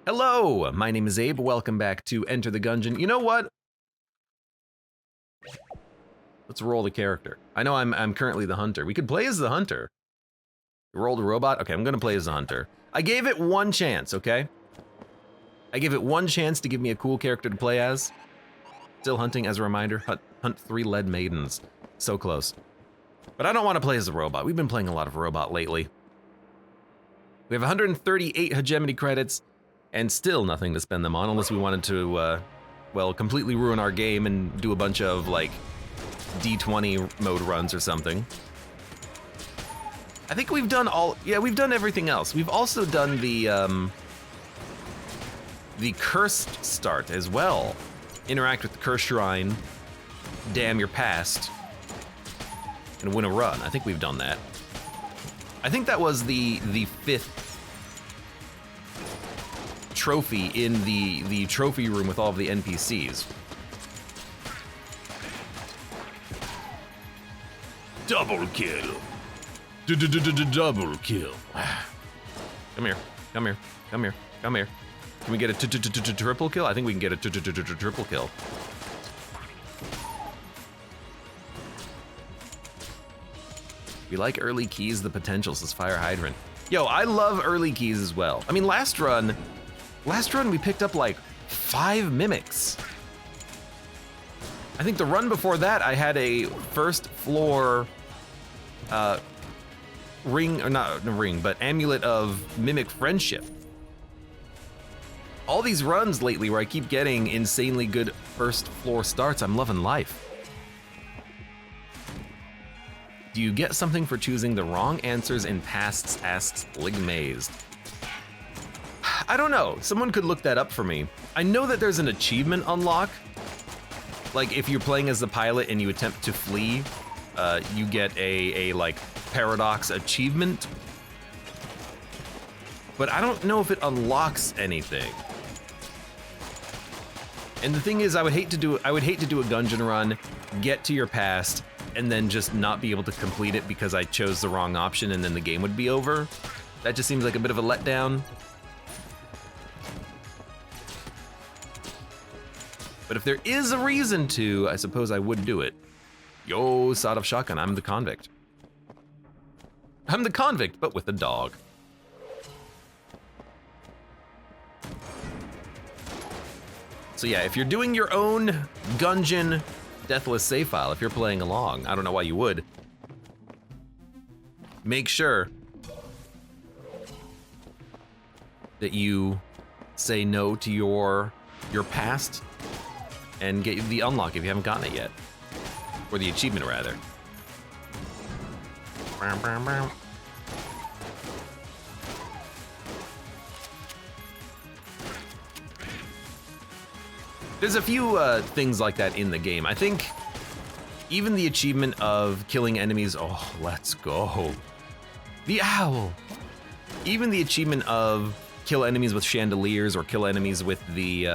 Hello, my name is Abe. Welcome back to Enter the Gungeon. You know what? Let's roll the character. I know I'm currently the hunter. We could play as the hunter. You rolled a robot? Okay, I'm gonna play as the hunter. I gave it one chance, okay? I gave it one chance to give me a cool character to play as. Still hunting, as a reminder. Hunt 3 lead maidens. So close. But I don't want to play as a robot. We've been playing a lot of robot lately. We have 138 hegemony credits, and still nothing to spend them on, unless we wanted to, well, completely ruin our game and do a bunch of, like, D20 mode runs or something. I think we've done we've done everything else. We've also done the cursed start as well. Interact with the curse shrine, damn your past, and win a run. I think we've done that. I think that was the 5th trophy in the trophy room with all of the NPCs. Double kill. Double kill. Come here, come here, come here, come here. Can we get a triple kill? I think we can get a triple kill. We like early keys, the potential, says Fire Hydrant. Yo, I love early keys as well. I mean, last run we picked up like 5 mimics. I think the run before that, I had a first floor ring, or not a ring, but amulet of mimic friendship. All these runs lately where I keep getting insanely good first floor starts, I'm loving life. Do you get something for choosing the wrong answers in pasts, asks Ligmazed? I don't know, someone could look that up for me. I know that there's an achievement unlock. Like if you're playing as the pilot and you attempt to flee, you get a like paradox achievement. But I don't know if it unlocks anything. And the thing is, I would hate to do a Gungeon run, get to your past, and then just not be able to complete it because I chose the wrong option and then the game would be over. That just seems like a bit of a letdown. But if there is a reason to, I suppose I would do it. Yo, sawed off shotgun, I'm the convict. I'm the convict, but with a dog. So yeah, if you're doing your own Gungeon Deathless save file, if you're playing along, I don't know why you would. Make sure that you say no to your past and get the unlock if you haven't gotten it yet. Or the achievement, rather. There's a few things like that in the game. I think even the achievement of killing enemies, oh, let's go. The owl. Even the achievement of kill enemies with chandeliers or kill enemies with the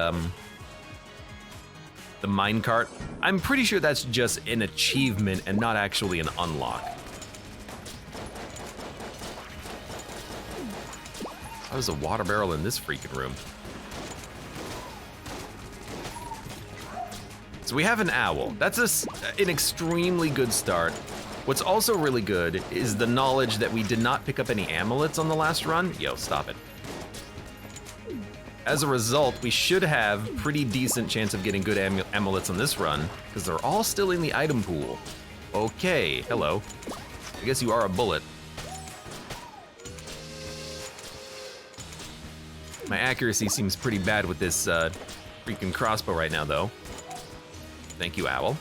minecart, I'm pretty sure that's just an achievement and not actually an unlock. How is a water barrel in this freaking room? So we have an owl. That's an extremely good start. What's also really good is the knowledge that we did not pick up any amulets on the last run. Yo, stop it. As a result, we should have pretty decent chance of getting good amulets on this run, because they're all still in the item pool. Okay, hello. I guess you are a bullet. My accuracy seems pretty bad with this freaking crossbow right now, though. Thank you, owl.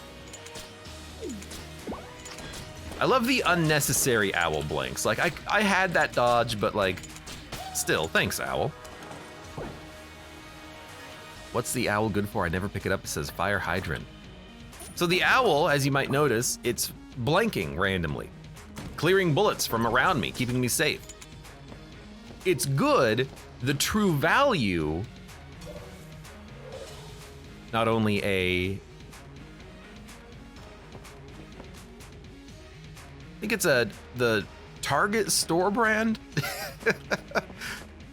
I love the unnecessary owl blinks. Like, I had that dodge, but like, still, thanks, owl. What's the owl good for? I never pick it up. It says Fire Hydrant. So the owl, as you might notice, it's blanking randomly, clearing bullets from around me, keeping me safe. It's good. The true value, not only I think it's the Target store brand.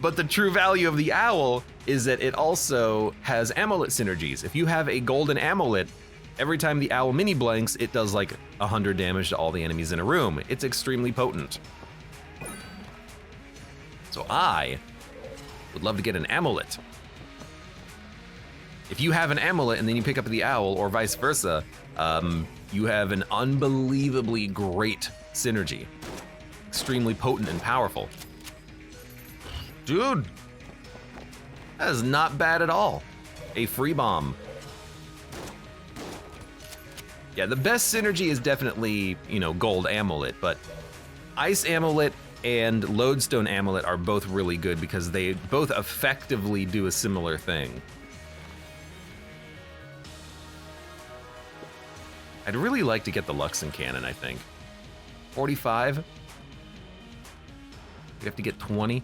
But the true value of the owl is that it also has amulet synergies. If you have a golden amulet, every time the owl mini blanks, it does like 100 damage to all the enemies in a room. It's extremely potent. So I would love to get an amulet. If you have an amulet and then you pick up the owl, or vice versa, you have an unbelievably great synergy. Extremely potent and powerful. Dude, that is not bad at all. A free bomb. Yeah, the best synergy is definitely, you know, gold amulet, but ice amulet and lodestone amulet are both really good because they both effectively do a similar thing. I'd really like to get the Luxon cannon, I think. 45. We have to get 20.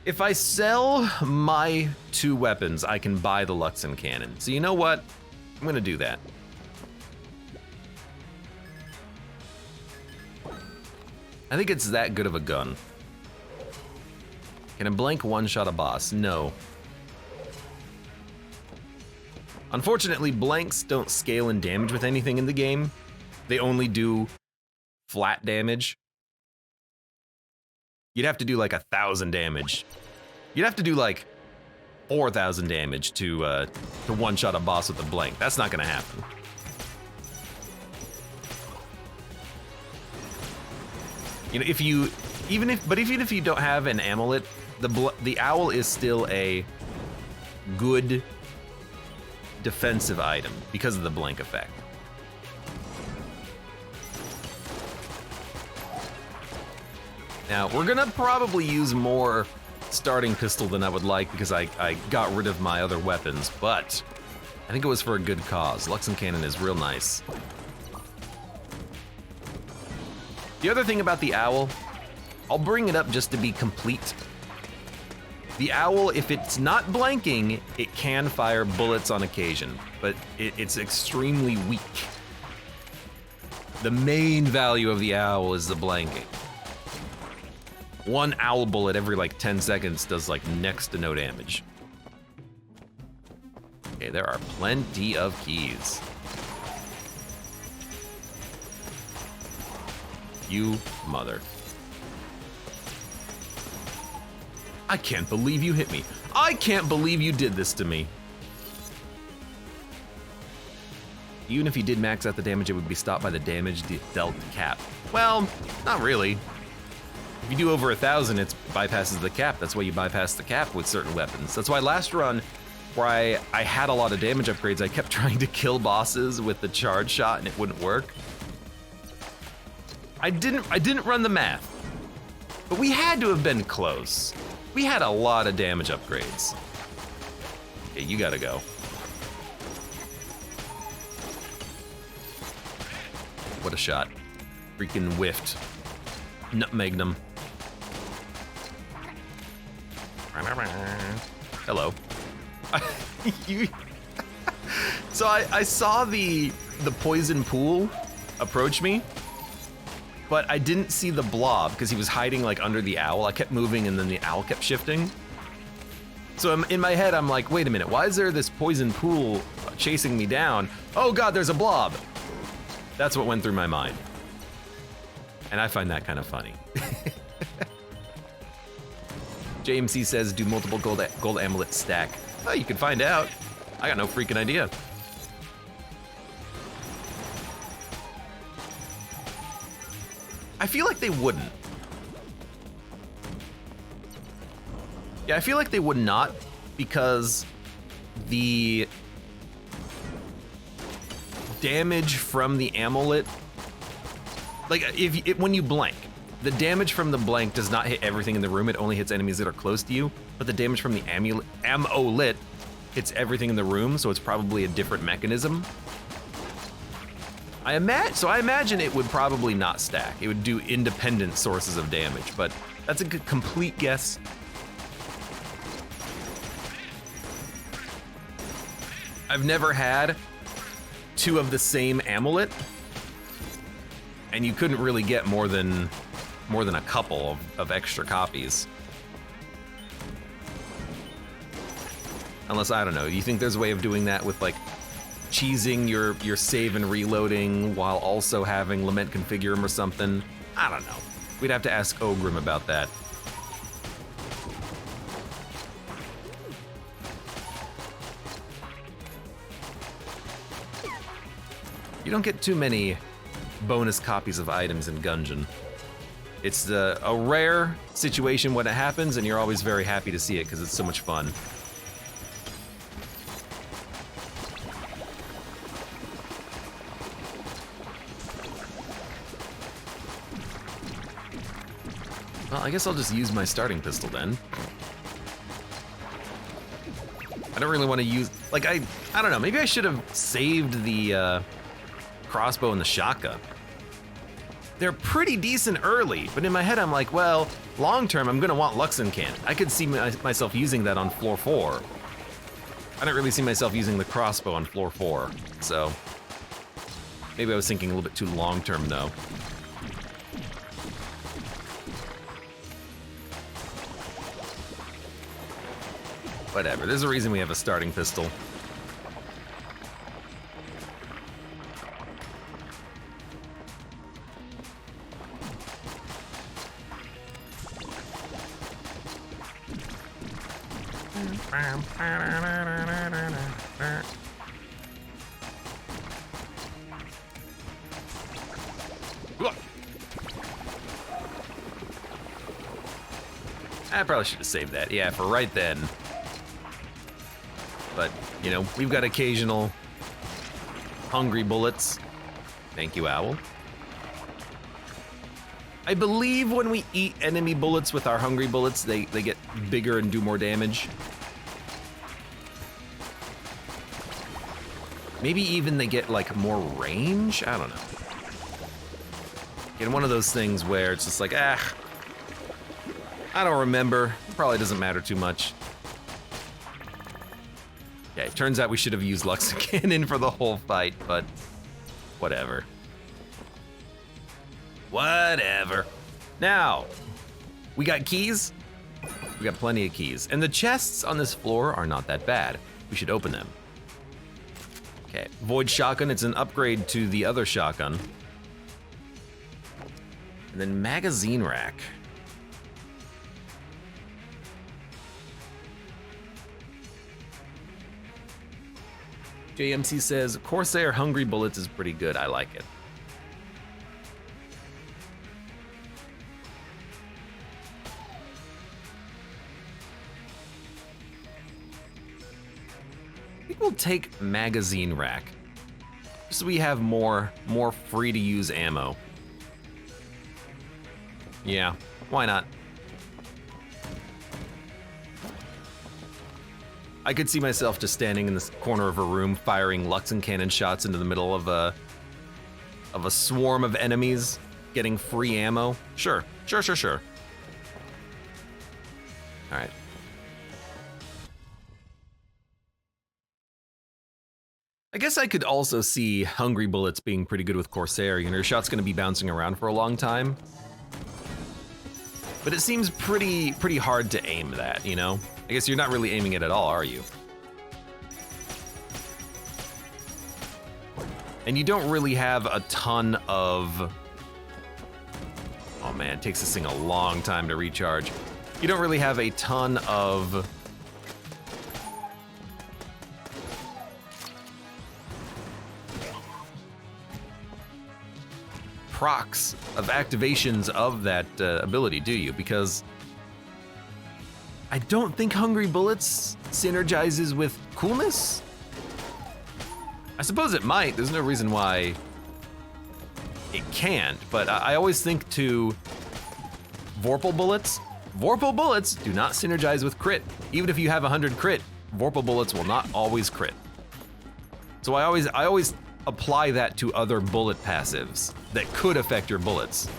If I sell my 2 weapons, I can buy the Luxon cannon. So you know what? I'm gonna do that. I think it's that good of a gun. Can a blank one-shot a boss? No. Unfortunately, blanks don't scale in damage with anything in the game. They only do flat damage. You'd have to do like 1,000 damage. You'd have to do like 4,000 damage to one-shot a boss with a blank. That's not gonna happen. You know, even if you don't have an amulet, the owl is still a good defensive item because of the blank effect. Now, we're gonna probably use more starting pistol than I would like because I got rid of my other weapons, but I think it was for a good cause. Luxon cannon is real nice. The other thing about the owl, I'll bring it up just to be complete. The owl, if it's not blanking, it can fire bullets on occasion, but it's extremely weak. The main value of the owl is the blanking. One owl bullet every like 10 seconds does like next to no damage. Okay, there are plenty of keys. You mother. I can't believe you hit me. I can't believe you did this to me. Even if you did max out the damage, it would be stopped by the damage dealt cap. Well, not really. If you do over 1,000, it bypasses the cap. That's why you bypass the cap with certain weapons. That's why last run, where I had a lot of damage upgrades, I kept trying to kill bosses with the charge shot and it wouldn't work. I didn't run the math, but we had to have been close. We had a lot of damage upgrades. Okay, you gotta go. What a shot. Freaking whiffed. Nutmegged him. Hello. So I saw the poison pool approach me, but I didn't see the blob because he was hiding like under the owl. I kept moving and then the owl kept shifting. So in my head, I'm like, wait a minute, why is there this poison pool chasing me down? Oh God, there's a blob. That's what went through my mind. And I find that kind of funny. JMC says, do multiple gold amulets stack? Oh, you can find out. I got no freaking idea. I feel like they wouldn't. Yeah, I feel like they would not, because the damage from the amulet, like when you blank, the damage from the blank does not hit everything in the room. It only hits enemies that are close to you. But the damage from the amulet hits everything in the room, so it's probably a different mechanism. I imagine it would probably not stack. It would do independent sources of damage, but that's a good, complete guess. I've never had two of the same amulet, and you couldn't really get more than a couple of extra copies. Unless, I don't know, you think there's a way of doing that with, like, cheesing your save and reloading while also having Lament Configure 'em or something? I don't know. We'd have to ask Ogrim about that. You don't get too many bonus copies of items in Gungeon. It's a rare situation when it happens, and you're always very happy to see it because it's so much fun. Well, I guess I'll just use my starting pistol then. I don't really want to use, like, I don't know, maybe I should have saved the crossbow and the shotgun. They're pretty decent early, but in my head I'm like, well, long term I'm gonna want Luxon Cannon. I could see myself using that on floor 4. I don't really see myself using the crossbow on floor 4, so maybe I was thinking a little bit too long term though. Whatever, there's a reason we have a starting pistol. I probably should have saved that. Yeah, for right then. But, you know, we've got occasional hungry bullets. Thank you, Owl. I believe when we eat enemy bullets with our hungry bullets, they get bigger and do more damage. Maybe even they get, like, more range? I don't know. In one of those things where it's just like, I don't remember. Probably doesn't matter too much. Yeah, it turns out we should have used Luxon Cannon for the whole fight, but whatever. Whatever. Now, we got keys. We got plenty of keys. And the chests on this floor are not that bad. We should open them. Okay, Void Shotgun, it's an upgrade to the other shotgun. And then magazine rack. JMC says, Corsair Hungry Bullets is pretty good. I like it. I think we'll take magazine rack. Just so we have more free to use ammo. Yeah, why not? I could see myself just standing in this corner of a room firing Luxon Cannon shots into the middle of a swarm of enemies, getting free ammo. Sure. All right. I guess I could also see Hungry Bullets being pretty good with Corsair. You know, your shot's gonna be bouncing around for a long time. But it seems pretty hard to aim that, you know? I guess you're not really aiming it at all, are you? And you don't really have a ton of... Oh man, it takes this thing a long time to recharge. You don't really have a ton of... procs, of activations of that ability, do you? Because I don't think Hungry Bullets synergizes with coolness. I suppose it might. There's no reason why it can't, but I always think to Vorpal Bullets. Vorpal Bullets do not synergize with crit. Even if you have 100 crit, Vorpal Bullets will not always crit. So I always apply that to other bullet passives that could affect your bullets.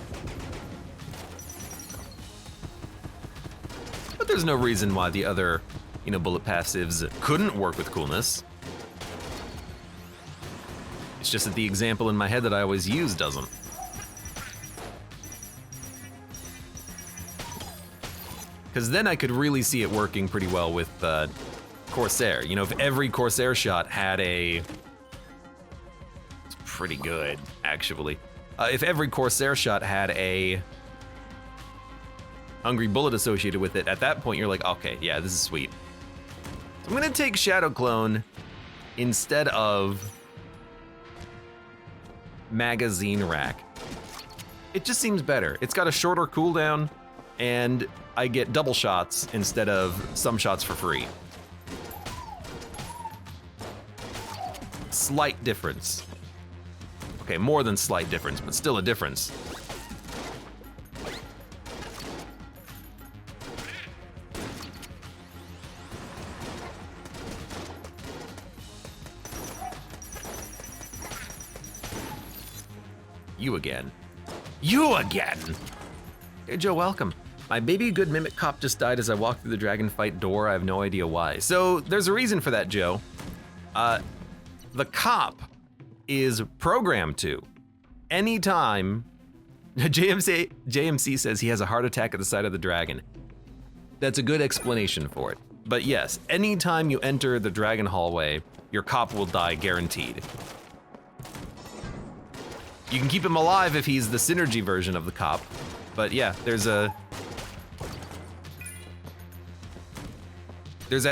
But there's no reason why the other, you know, bullet passives couldn't work with coolness. It's just that the example in my head that I always use doesn't. Because then I could really see it working pretty well with Corsair. You know, if every Corsair shot had a... It's pretty good, actually. If every Corsair shot had a hungry bullet associated with it, at that point you're like, okay, yeah, this is sweet. So I'm gonna take Shadow Clone instead of Magazine Rack. It just seems better. It's got a shorter cooldown, and I get double shots instead of some shots for free. Slight difference. Okay, more than slight difference, but still a difference. You again. You again! Hey, Joe, welcome. My baby good mimic cop just died as I walked through the dragon fight door. I have no idea why. So there's a reason for that, Joe. The cop is programmed to. Anytime, JMC says he has a heart attack at the sight of the dragon. That's a good explanation for it. But yes, anytime you enter the dragon hallway, your cop will die guaranteed. You can keep him alive if he's the synergy version of the cop. But yeah, there's at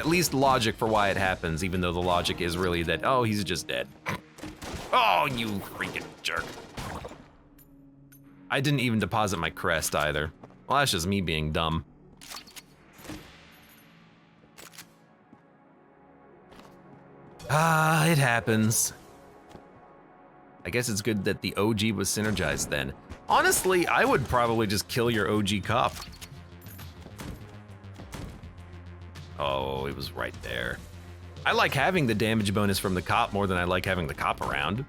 least logic for why it happens, even though the logic is really that, oh, he's just dead. Oh, you freaking jerk. I didn't even deposit my crest either. Well, that's just me being dumb. Ah, it happens. I guess it's good that the OG was synergized then. Honestly, I would probably just kill your OG cop. Oh, it was right there. I like having the damage bonus from the cop more than I like having the cop around.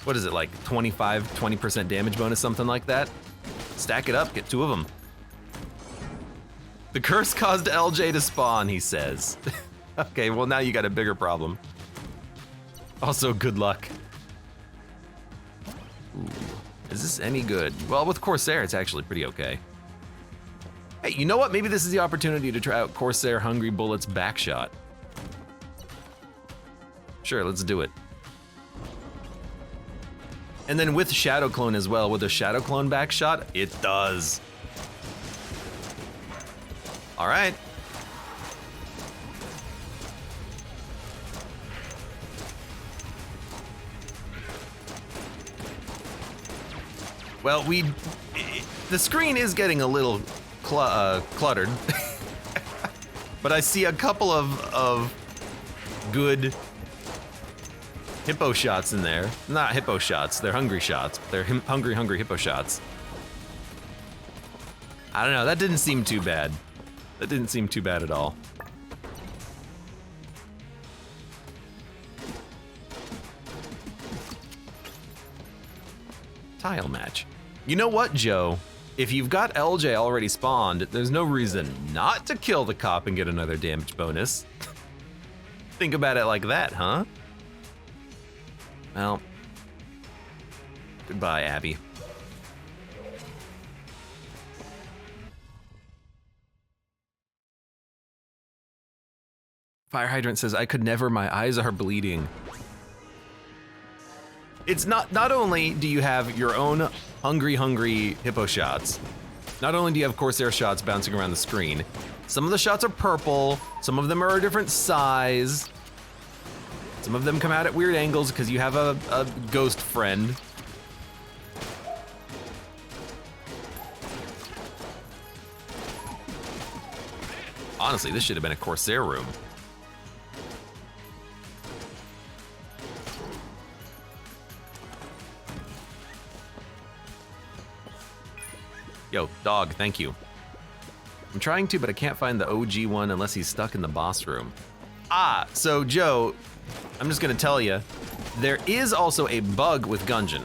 What is it, like 20% damage bonus, something like that? Stack it up, get 2 of them. The curse caused LJ to spawn, he says. Okay, well now you got a bigger problem. Also, good luck. Ooh, is this any good? Well, with Corsair, it's actually pretty okay. Hey, you know what? Maybe this is the opportunity to try out Corsair Hungry Bullets Backshot. Sure, let's do it. And then with Shadow Clone as well, with a Shadow Clone Backshot, it does. All right. Well, the screen is getting a little cluttered, but I see a couple of good hippo shots in there. Not hippo shots, they're hungry shots. They're hungry hippo shots. I don't know, that didn't seem too bad. That didn't seem too bad at all. Tile match. You know what, Joe? If you've got LJ already spawned, there's no reason not to kill the cop and get another damage bonus. Think about it like that, huh? Well, goodbye, Abby. Fire Hydrant says, I could never, my eyes are bleeding. It's not only do you have your own hungry hippo shots, not only do you have Corsair shots bouncing around the screen, some of the shots are purple, some of them are a different size, some of them come out at weird angles because you have a ghost friend. Honestly, this should have been a Corsair room. Yo, dog, thank you. I'm trying to, but I can't find the OG one unless he's stuck in the boss room. Ah, so Joe, I'm just gonna tell you, there is also a bug with Gungeon,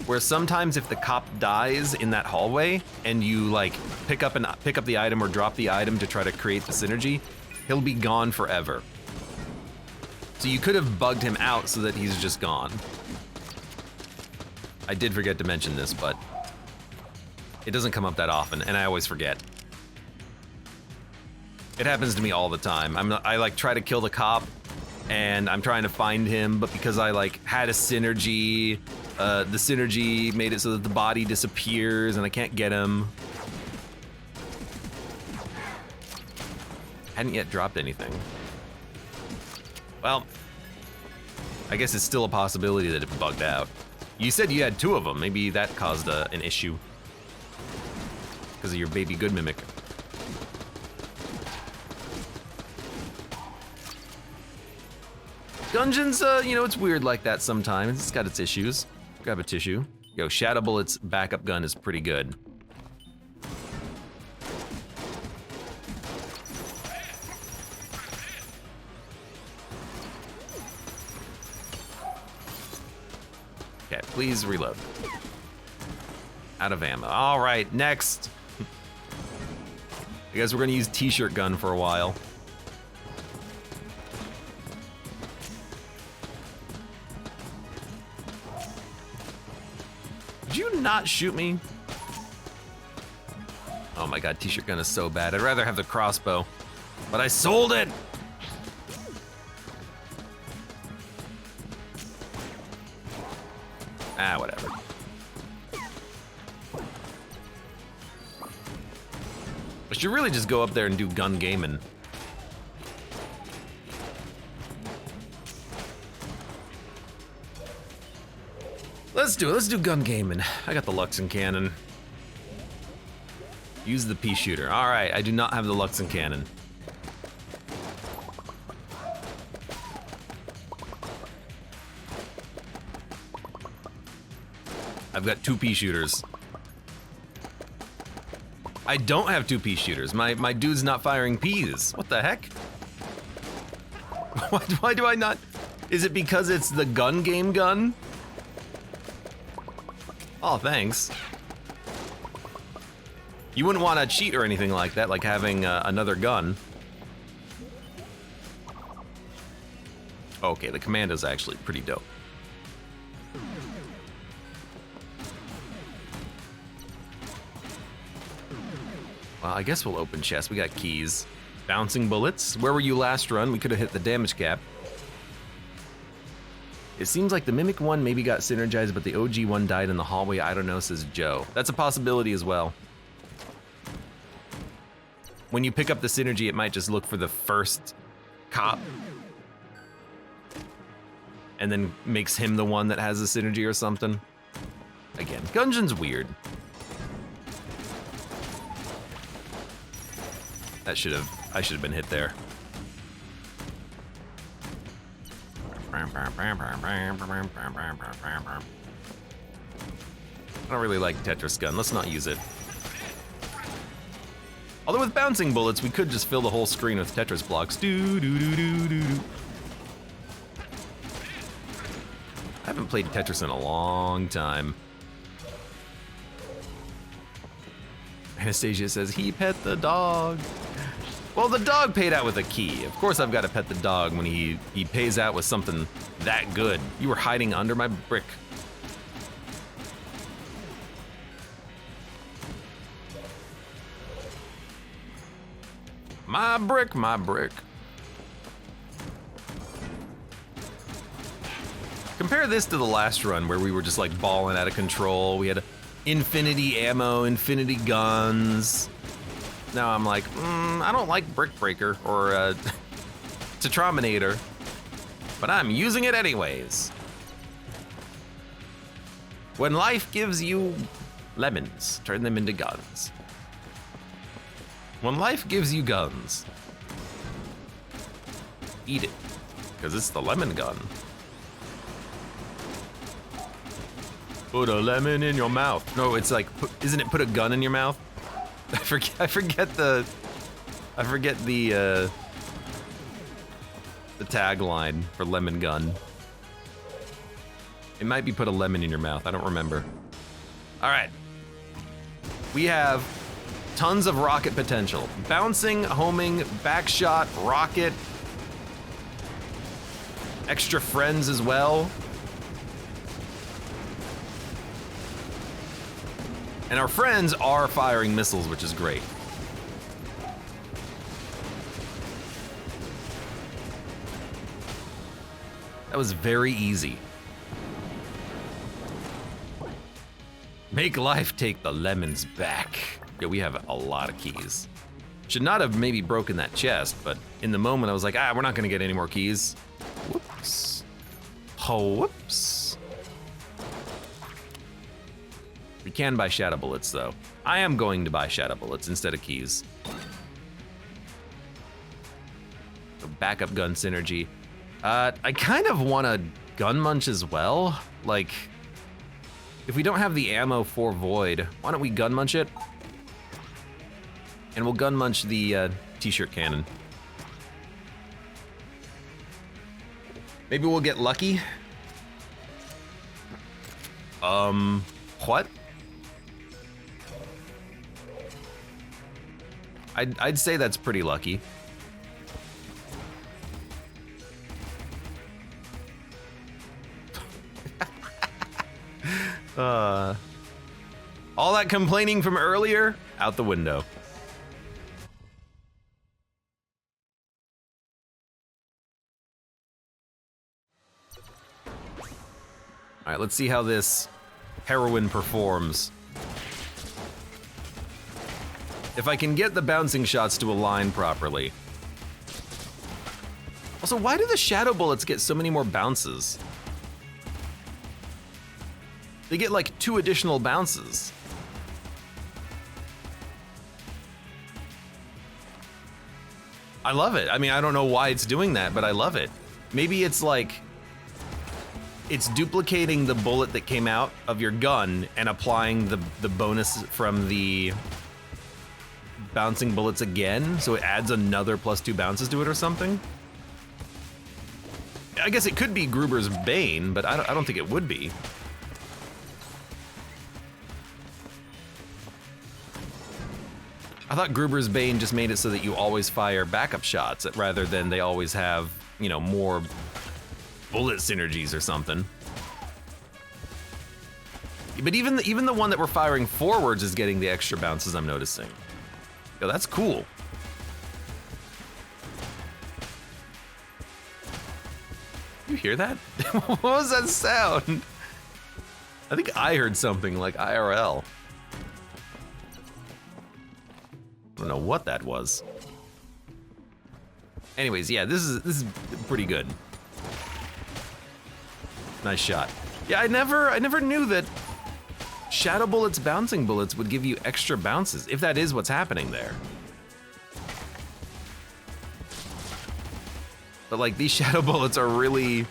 where sometimes if the cop dies in that hallway and you like pick up the item or drop the item to try to create the synergy, he'll be gone forever. So you could have bugged him out so that he's just gone. I did forget to mention this, but it doesn't come up that often, and I always forget. It happens to me all the time. I like try to kill the cop, and I'm trying to find him, but because I like had a synergy, the synergy made it so that the body disappears and I can't get him. Hadn't yet dropped anything. Well, I guess it's still a possibility that it bugged out. You said you had 2 of them. Maybe that caused an issue because of your baby good mimic. Gungeon's, you know, it's weird like that sometimes. It's got its issues. Grab a tissue. Yo, Shadow Bullet's backup gun is pretty good. Okay, please reload. Out of ammo. All right, next. I guess we're gonna use T-shirt gun for a while. Did you not shoot me? Oh my god, T-shirt gun is so bad. I'd rather have the crossbow, but I sold it. Ah, whatever. I should really just go up there and do gun gaming. Let's do it. Let's do gun gaming. I got the Luxon cannon. Use the pea shooter. All right, I do not have the Luxon cannon. I've got 2 pea shooters. I don't have 2 pea shooters. My dude's not firing peas. What the heck? Why do I not? Is it because it's the gun game gun? Oh, thanks. You wouldn't want to cheat or anything like that, like having another gun. Okay, the commando's actually pretty dope. Well, I guess we'll open chests. We got keys. Bouncing bullets. Where were you last run? We could have hit the damage cap. It seems like the Mimic one maybe got synergized, but the OG one died in the hallway. I don't know, says Joe. That's a possibility as well. When you pick up the synergy, it might just look for the first cop and then makes him the one that has the synergy or something. Again, Gungeon's weird. I should have been hit there. I don't really like Tetris gun. Let's not use it. Although with bouncing bullets, we could just fill the whole screen with Tetris blocks. I haven't played Tetris in a long time. Anastasia says, he pet the dog. Well, the dog paid out with a key. Of course I've got to pet the dog when he pays out with something that good. You were hiding under my brick. My brick, my brick. Compare this to the last run where we were just like balling out of control. We had infinity ammo, infinity guns. Now I'm like, I don't like Brick Breaker or Tetrominator, but I'm using it anyways. When life gives you lemons, turn them into guns. When life gives you guns, eat it, because it's the lemon gun. Put a lemon in your mouth. No, it's like, isn't it put a gun in your mouth? I forget the tagline for lemon gun. It might be put a lemon in your mouth. I don't remember. All right. We have tons of rocket potential. Bouncing, homing, backshot, rocket. Extra friends as well. And our friends are firing missiles, which is great. That was very easy. Make life take the lemons back. Yeah, we have a lot of keys. Should not have maybe broken that chest, but in the moment I was like, we're not gonna get any more keys. Whoops. Oh, whoops. We can buy shadow bullets though. I am going to buy shadow bullets instead of keys. So backup gun synergy. I kind of want a gun munch as well. Like, if we don't have the ammo for Void, why don't we gun munch it? And we'll gun munch the t-shirt cannon. Maybe we'll get lucky. What? I'd say that's pretty lucky. All that complaining from earlier, out the window. All right, let's see how this heroin performs. If I can get the bouncing shots to align properly. Also, why do the shadow bullets get so many more bounces? They get like 2 additional bounces. I love it. I mean, I don't know why it's doing that, but I love it. Maybe it's like, it's duplicating the bullet that came out of your gun and applying the bonus from the bouncing bullets again, so it adds another +2 bounces to it or something. I guess it could be Gruber's Bane, but I don't think it would be. I thought Gruber's Bane just made it so that you always fire backup shots rather than they always have, you know, more bullet synergies or something. But even the one that we're firing forwards is getting the extra bounces, I'm noticing. Yo, that's cool. You hear that? What was that sound? I think I heard something like IRL. I don't know what that was. Anyways, yeah, this is pretty good. Nice shot. Yeah, I never knew that shadow bullets, bouncing bullets would give you extra bounces, if that is what's happening there. But like, these shadow bullets are really,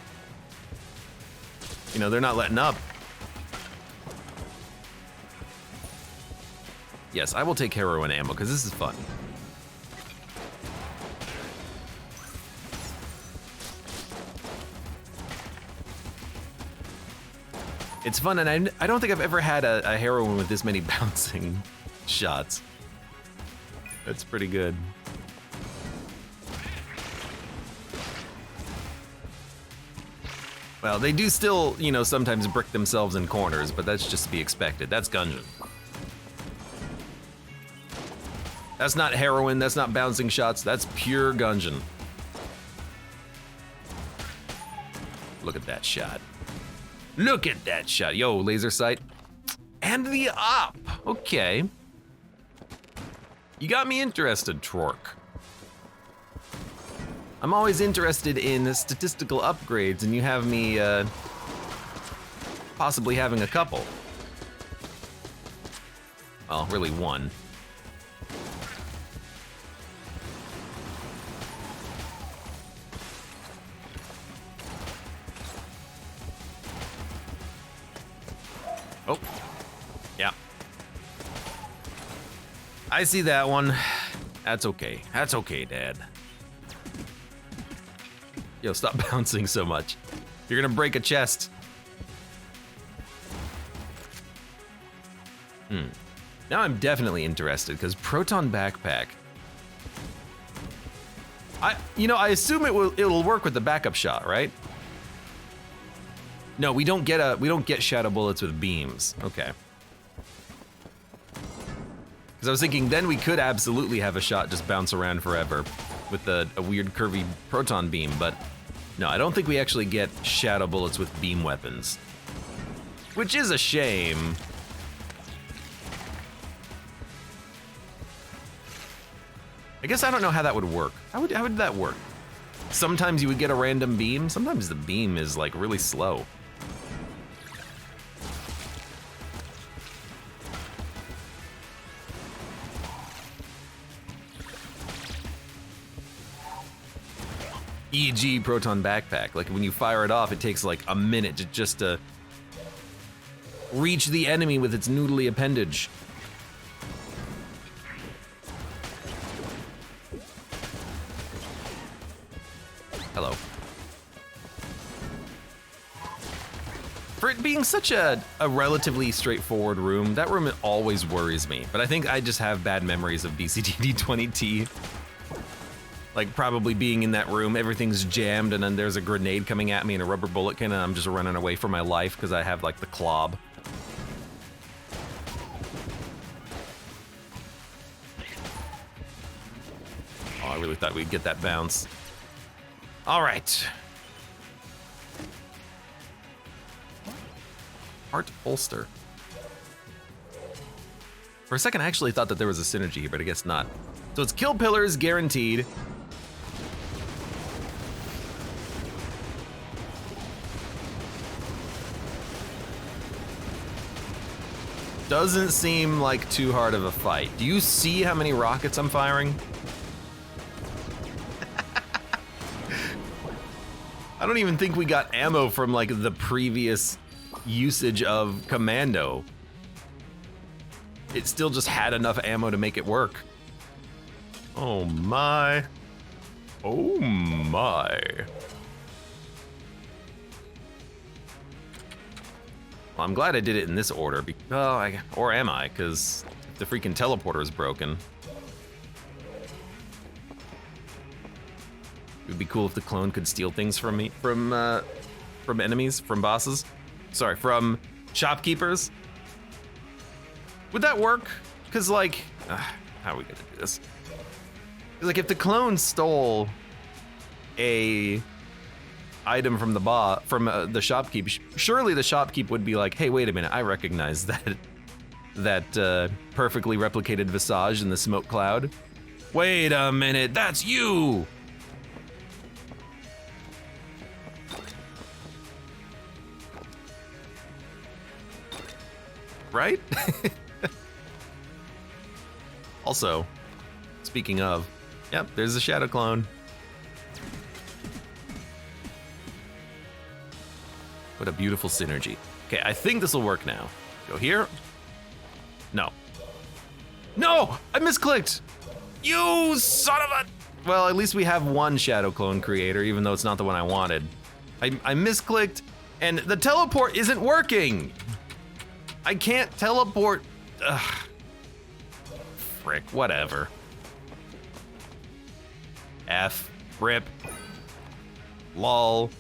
you know, they're not letting up. Yes, I will take heroin ammo, because this is fun. It's fun, and I don't think I've ever had a heroin with this many bouncing shots. That's pretty good. Well, they do still, you know, sometimes brick themselves in corners, but that's just to be expected. That's Gungeon. That's not heroin, that's not bouncing shots, that's pure Gungeon. Look at that shot. Look at that shot. Yo, laser sight. And the op. Okay. You got me interested, Torque. I'm always interested in statistical upgrades, and you have me possibly having a couple. Well, really one. Oh, yeah. I see that one. That's okay. That's okay, Dad. Yo, stop bouncing so much. You're gonna break a chest. Now I'm definitely interested, because Proton Backpack. I assume it'll work with the backup shot, right? No, we don't get shadow bullets with beams. Okay. Because I was thinking then we could absolutely have a shot just bounce around forever with a weird curvy proton beam, but No, I don't think we actually get shadow bullets with beam weapons. Which is a shame. I guess I don't know how that would work. How would that work? Sometimes you would get a random beam, sometimes the beam is like really slow. E.g. Proton Backpack. Like when you fire it off, it takes like a minute to just reach the enemy with its noodly appendage. Hello. For it being such a relatively straightforward room, that room always worries me. But I think I just have bad memories of BCTD20T. Like probably being in that room, everything's jammed and then there's a grenade coming at me and a rubber bullet can and I'm just running away for my life because I have like the clob. Oh, I really thought we'd get that bounce. All right. Heart holster. For a second, I actually thought that there was a synergy here, but I guess not. So it's kill pillars guaranteed. Doesn't seem like too hard of a fight. Do you see how many rockets I'm firing? I don't even think we got ammo from like the previous usage of Commando. It still just had enough ammo to make it work. Oh my. Oh my. Well, I'm glad I did it in this order, or am I? Because the freaking teleporter is broken. It would be cool if the clone could steal things from me, from enemies, from bosses. Sorry, from shopkeepers. Would that work? Because like, how are we gonna do this? Like if the clone stole a item from the the shopkeep, surely the shopkeep would be like, hey, wait a minute, I recognize that perfectly replicated visage in the smoke cloud. Wait a minute, that's you! Right? Also, speaking of, yep, there's the shadow clone. What a beautiful synergy. Okay, I think this will work now. Go here. No. No! I misclicked! You son of a... Well, at least we have one shadow clone creator, even though it's not the one I wanted. I misclicked, and the teleport isn't working! I can't teleport. Ugh. Frick, whatever. F, rip. Lol.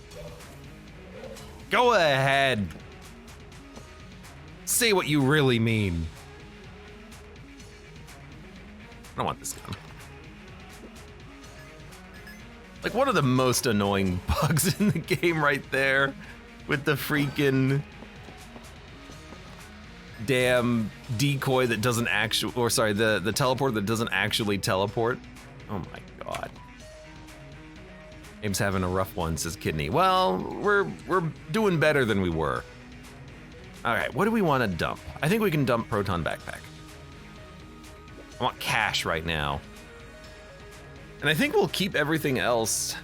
Go ahead. Say what you really mean. I don't want this gun. Like one of the most annoying bugs in the game right there with the freaking damn decoy that doesn't actually, or sorry, the teleporter that doesn't actually teleport. Oh my god. Abe's having a rough one, says Kidney. Well, we're doing better than we were. All right, what do we want to dump? I think we can dump Proton Backpack. I want cash right now. And I think we'll keep everything else.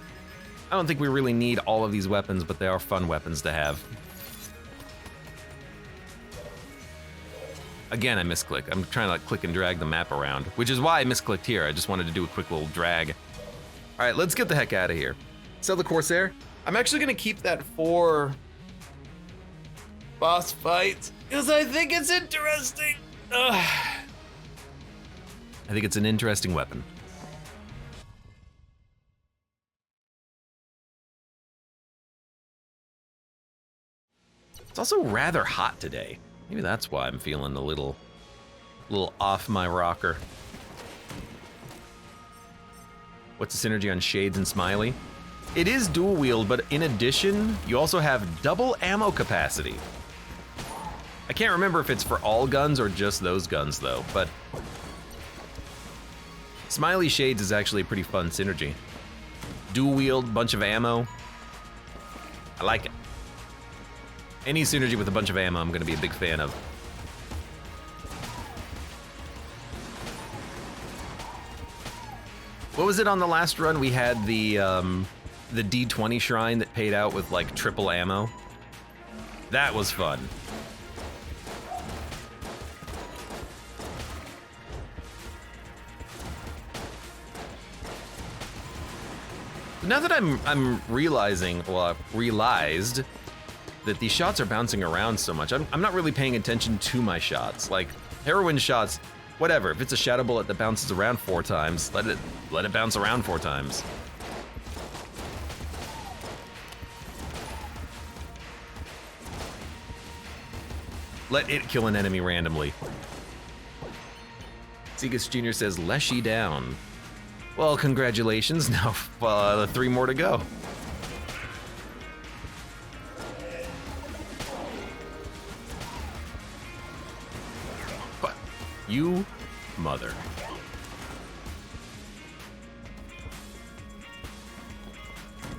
I don't think we really need all of these weapons, but they are fun weapons to have. Again, I misclick. I'm trying to like click and drag the map around, which is why I misclicked here. I just wanted to do a quick little drag. All right, let's get the heck out of here. Sell the Corsair. I'm actually gonna keep that for boss fights because I think it's interesting. Ugh. I think it's an interesting weapon. It's also rather hot today. Maybe that's why I'm feeling a little off my rocker. What's the synergy on Shades and Smiley? It is dual wield, but in addition, you also have double ammo capacity. I can't remember if it's for all guns or just those guns though, but Smiley Shades is actually a pretty fun synergy. Dual wield, bunch of ammo. I like it. Any synergy with a bunch of ammo I'm gonna be a big fan of. What was it on the last run? We had the D20 shrine that paid out with like triple ammo. That was fun. Now that I'm realizing, well, I've realized that these shots are bouncing around so much, I'm not really paying attention to my shots. Like heroin shots, whatever. If it's a shadow bullet that bounces around 4 times, let it bounce around 4 times. Let it kill an enemy randomly. Segus Jr. says, Leshy down. Well, congratulations. Now 3 more to go. What? You mother.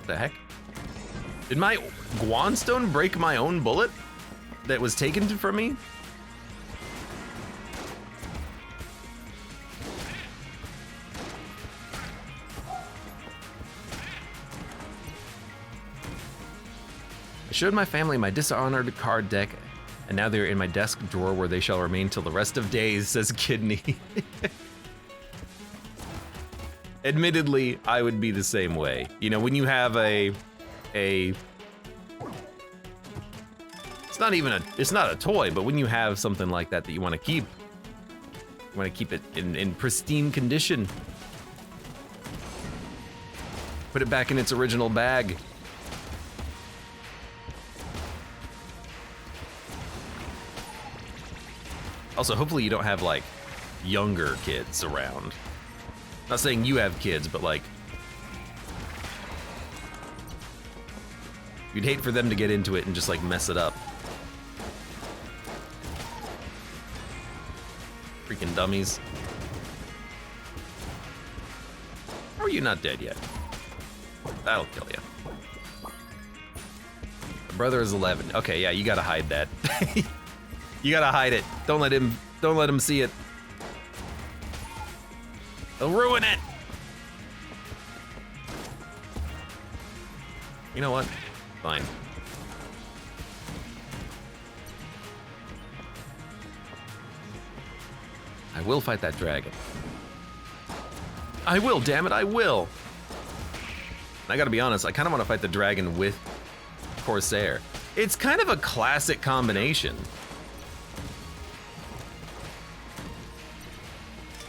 The heck? Did my Guanstone break my own bullet that was taken from me? I showed my family my dishonored card deck, and now they're in my desk drawer where they shall remain till the rest of days, says Kidney. Admittedly, I would be the same way. You know, when you have it's not a toy, but when you have something like that you want to keep, it in pristine condition. Put it back in its original bag. Also, hopefully you don't have like younger kids around. Not saying you have kids, but like you'd hate for them to get into it and just like mess it up. Freaking dummies. How are you not dead yet? That'll kill you. My brother is 11. Okay, yeah, you gotta hide that. You gotta hide it. Don't let him see it. They'll ruin it. You know what? Fine. I will fight that dragon. I will, damn it, I will. I gotta be honest, I kind of want to fight the dragon with Corsair. It's kind of a classic combination.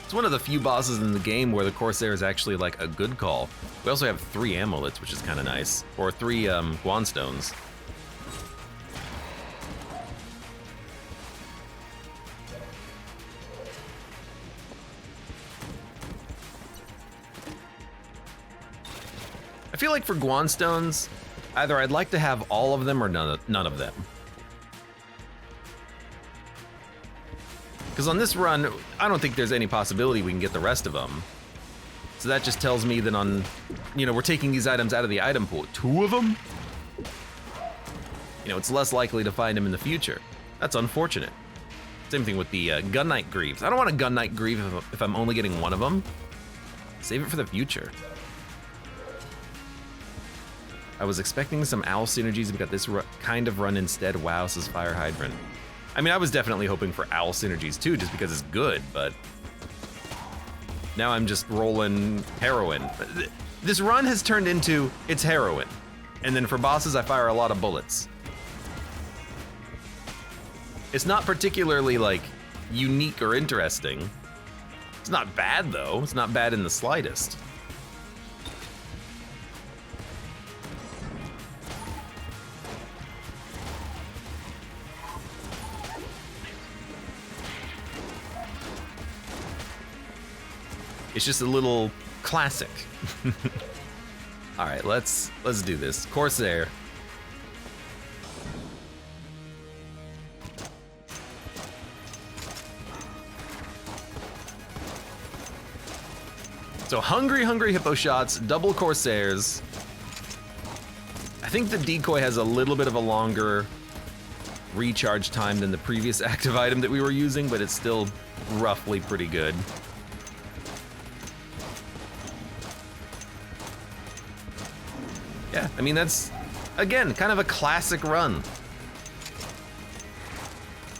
It's one of the few bosses in the game where the Corsair is actually like a good call. We also have 3 amulets, which is kind of nice. Or 3 Guanstones. I feel like for Guanstones, either I'd like to have all of them or none of them. Because on this run, I don't think there's any possibility we can get the rest of them. So that just tells me that we're taking these items out of the item pool. 2 of them? You know, it's less likely to find them in the future. That's unfortunate. Same thing with the Gun Knight Greaves. I don't want a Gun Knight Greave if I'm only getting 1 of them. Save it for the future. I was expecting some owl synergies, but got this kind of run instead. Wow, says Fire Hydrant. I mean, I was definitely hoping for owl synergies too, just because it's good, but now I'm just rolling heroin. This run has turned into, it's heroin. And then for bosses, I fire a lot of bullets. It's not particularly like unique or interesting. It's not bad though. It's not bad in the slightest. It's just a little classic. All right, let's do this. Corsair. So hungry hippo shots, double Corsairs. I think the decoy has a little bit of a longer recharge time than the previous active item that we were using, but it's still roughly pretty good. Yeah, I mean, that's, again, kind of a classic run.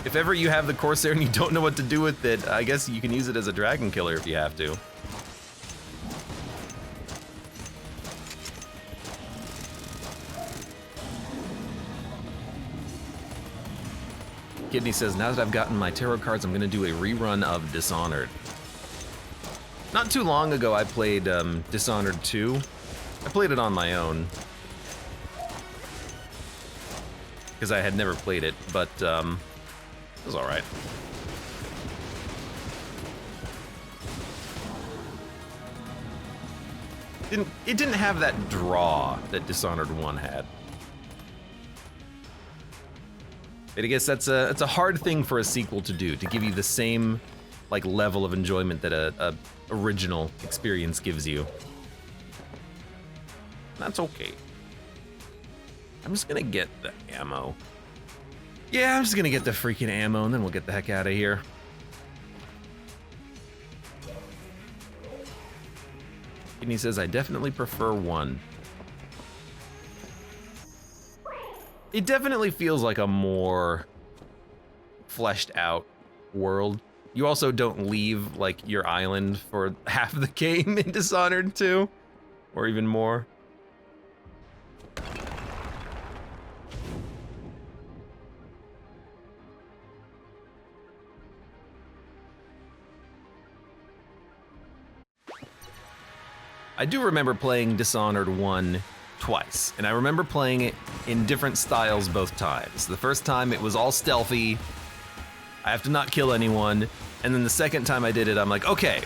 If ever you have the Corsair and you don't know what to do with it, I guess you can use it as a dragon killer if you have to. Kidney says, now that I've gotten my tarot cards, I'm gonna do a rerun of Dishonored. Not too long ago, I played Dishonored 2. I played it on my own. Because I had never played it, but it was all right. It didn't have that draw that Dishonored 1 had. But I guess that's a hard thing for a sequel to do, to give you the same like level of enjoyment that a original experience gives you. That's okay. I'm just gonna get the ammo. Yeah, I'm just gonna get the freaking ammo and then we'll get the heck out of here. And he says, I definitely prefer 1. It definitely feels like a more fleshed out world. You also don't leave like your island for half the game in Dishonored 2, or even more. I do remember playing Dishonored 1 twice, and I remember playing it in different styles both times. The first time it was all stealthy, I have to not kill anyone, and then the second time I did it, I'm like, okay,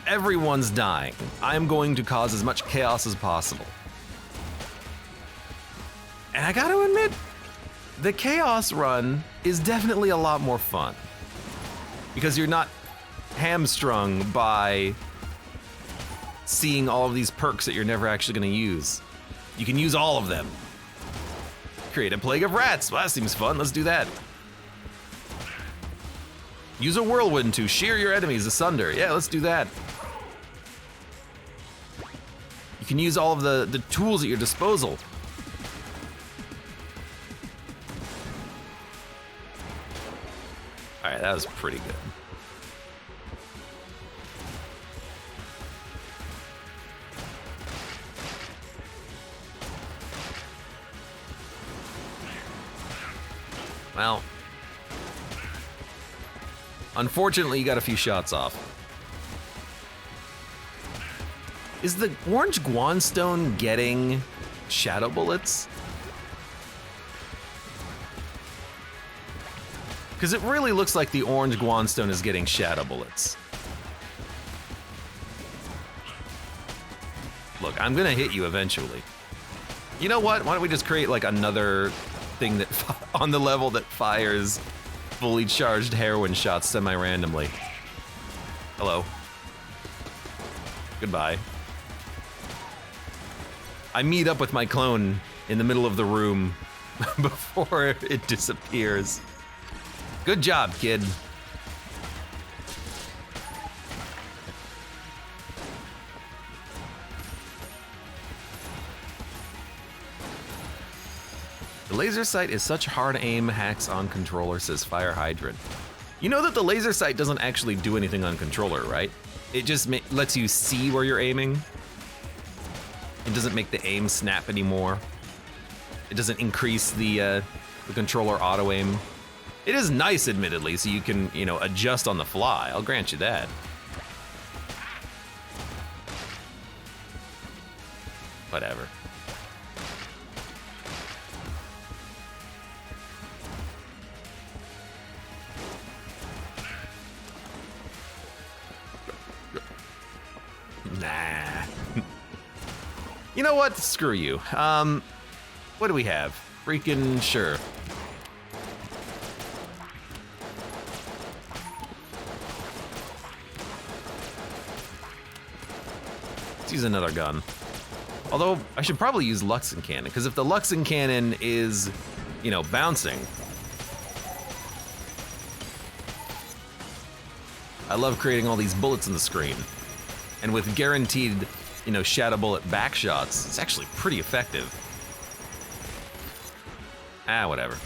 everyone's dying. I'm going to cause as much chaos as possible. And I gotta admit, the chaos run is definitely a lot more fun, because you're not hamstrung by seeing all of these perks that you're never actually gonna use. You can use all of them. Create a plague of rats. Well, that seems fun. Let's do that. Use a whirlwind to shear your enemies asunder. Yeah, let's do that. You can use all of the tools at your disposal. All right, that was pretty good. Well, unfortunately, you got a few shots off. Is the orange guanstone getting shadow bullets? Because it really looks like the orange guanstone is getting shadow bullets. Look, I'm gonna hit you eventually. You know what? Why don't we just create like another thing that on the level that fires fully charged heroin shots semi-randomly. Hello. Goodbye. I meet up with my clone in the middle of the room before it disappears. Good job, kid. The laser sight is such hard aim hacks on controller, says Fire Hydrant. You know that the laser sight doesn't actually do anything on controller, right? It just lets you see where you're aiming. It doesn't make the aim snap anymore. It doesn't increase the controller auto aim. It is nice, admittedly, so you can, you know, adjust on the fly. I'll grant you that. Whatever. Nah. You know what? Screw you. What do we have? Freaking sure. Let's use another gun. Although, I should probably use Luxon Cannon, because if the Luxon Cannon is, you know, bouncing, I love creating all these bullets in the screen. And with guaranteed, you know, shadow bullet back shots, it's actually pretty effective. Ah, whatever.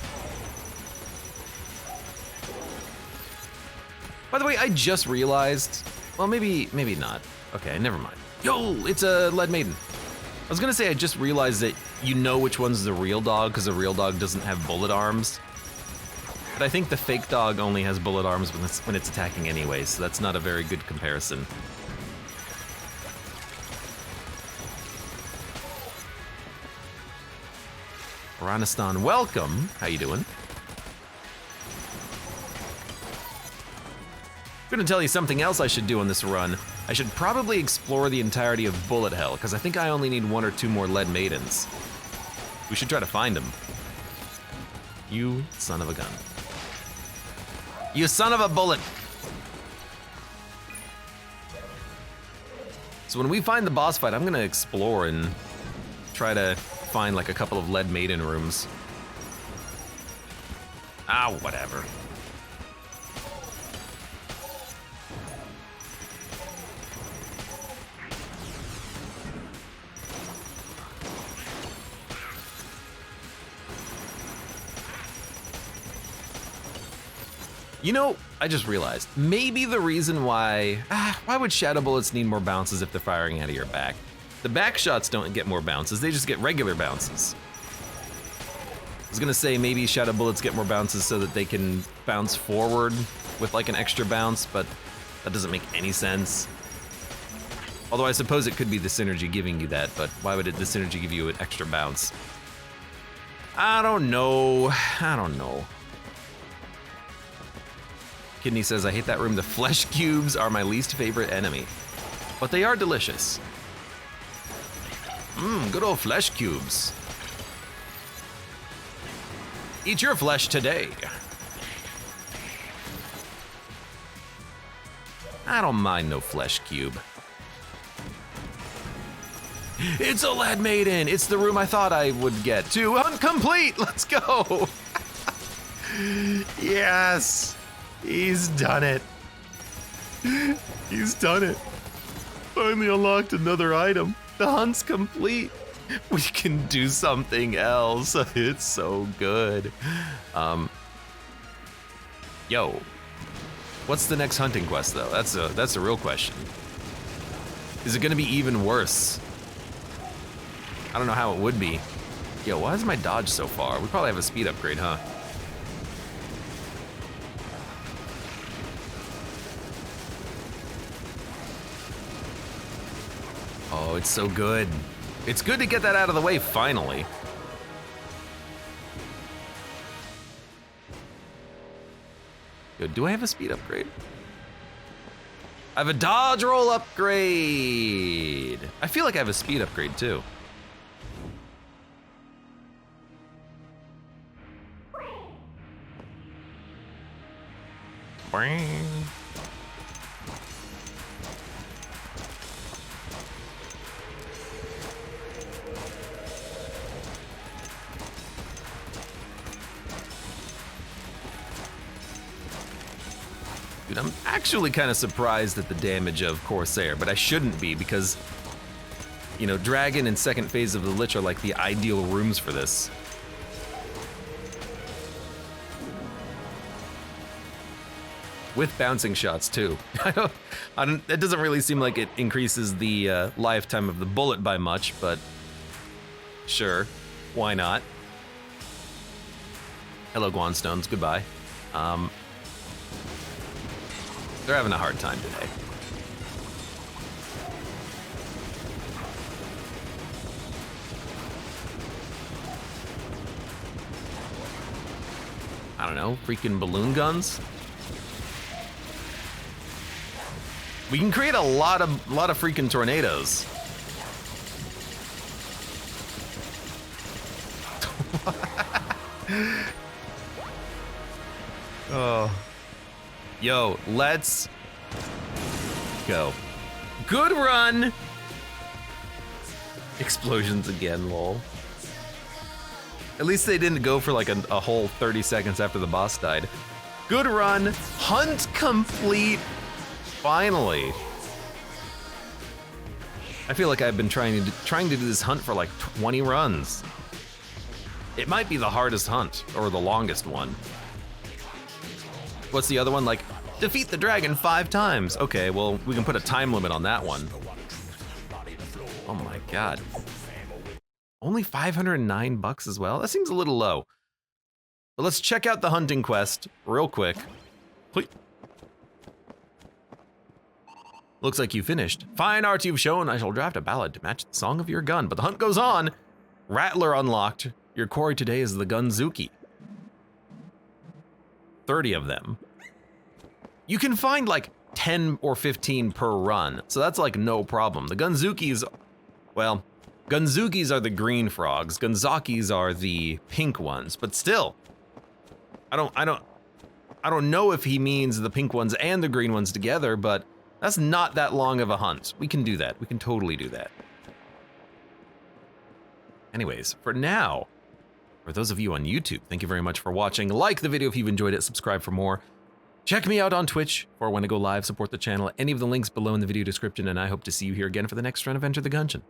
By the way, I just realized, well, maybe not. Okay, never mind. Yo, it's a Lead Maiden. I was gonna say I just realized that you know which one's the real dog because the real dog doesn't have bullet arms. But I think the fake dog only has bullet arms when it's attacking anyway, so that's not a very good comparison. Ranistan, welcome. How you doing? I'm gonna tell you something else I should do on this run. I should probably explore the entirety of Bullet Hell, because I think I only need 1 or 2 more Lead Maidens. We should try to find them. You son of a gun. You son of a bullet! So when we find the boss fight, I'm gonna explore and try to find like a couple of Lead Maiden rooms. Ah, whatever. You know, I just realized, maybe the reason why would shadow bullets need more bounces if they're firing out of your back? The back shots don't get more bounces, they just get regular bounces. I was gonna say maybe shadow bullets get more bounces so that they can bounce forward with like an extra bounce, but that doesn't make any sense. Although I suppose it could be the synergy giving you that, but why would the synergy give you an extra bounce? I don't know. Kidney says, I hate that room. The flesh cubes are my least favorite enemy, but they are delicious. Good old flesh cubes. Eat your flesh today. I don't mind no flesh cube. It's a Lead Maiden. It's the room I thought I would get to. Incomplete. Let's go. Yes. He's done it. He's done it. Finally unlocked another item. The hunt's complete. We can do something else. It's so good. Yo, what's the next hunting quest though? That's a real question. Is it gonna be even worse? I don't know how it would be. Yo, why is my dodge so far? We probably have a speed upgrade, huh? Oh, it's so good. It's good to get that out of the way, finally. Yo, do I have a speed upgrade? I have a dodge roll upgrade. I feel like I have a speed upgrade too. Bang. Dude, I'm actually kind of surprised at the damage of Corsair, but I shouldn't be because, you know, Dragon and second phase of the Lich are like the ideal rooms for this. With bouncing shots too. That doesn't really seem like it increases the lifetime of the bullet by much, but sure, why not? Hello, Guanstones, goodbye. They're having a hard time today. I don't know, freaking balloon guns? We can create a lot of freaking tornadoes. Oh. Yo, let's go. Good run. Explosions again, lol. At least they didn't go for like a whole 30 seconds after the boss died. Good run. Hunt complete. Finally. I feel like I've been trying to do this hunt for like 20 runs. It might be the hardest hunt, or the longest one. What's the other one? Like, defeat the dragon 5 times. Okay, well, we can put a time limit on that one. Oh my god. Only 509 bucks as well? That seems a little low. But let's check out the hunting quest real quick. Looks like you finished. Fine art you've shown. I shall draft a ballad to match the song of your gun. But the hunt goes on. Rattler unlocked. Your quarry today is the Gunzuki. 30 of them. You can find like 10 or 15 per run, so that's like no problem. The Gunzukis, well, Gunzukis are the green frogs. Gunzakis are the pink ones, but still, I don't know if he means the pink ones and the green ones together, but that's not that long of a hunt. We can do that. We can totally do that. Anyways, for now, for those of you on YouTube, thank you very much for watching. Like the video if you've enjoyed it, subscribe for more. Check me out on Twitch for when I go live, support the channel, any of the links below in the video description, and I hope to see you here again for the next run of Enter the Gungeon.